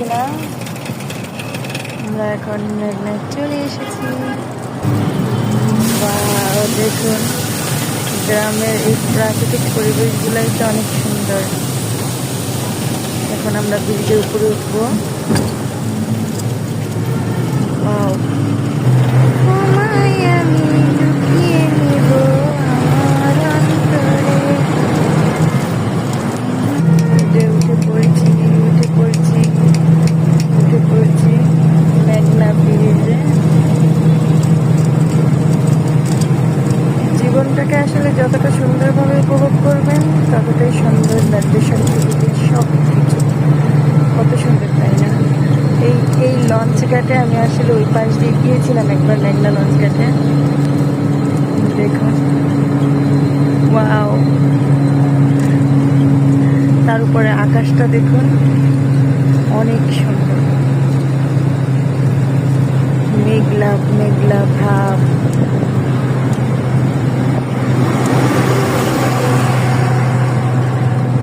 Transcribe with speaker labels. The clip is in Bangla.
Speaker 1: না, আমরা এখন মেঘনায় চলে এসেছি। দেখুন, গ্রামের এই প্রাকৃতিক পরিবেশগুলাই তো অনেক সুন্দর। এখন আমরা ব্রিজের উপরে উঠবো। জীবনটাকে আসলে যতটা সুন্দরভাবে উপভোগ করবেন ততটাই সুন্দর লাগবে। সব কিছু কত সুন্দর, তাই না? এই লঞ্চ ঘাটে আমি আসলে ওই পাশ দিয়ে গিয়েছিলাম একবার, মেঘনা লঞ্চ ঘাটে। দেখুন, ওয়াও! তার উপরে আকাশটা দেখুন, অনেক সুন্দর। মেঘলা মেঘলা ভাব।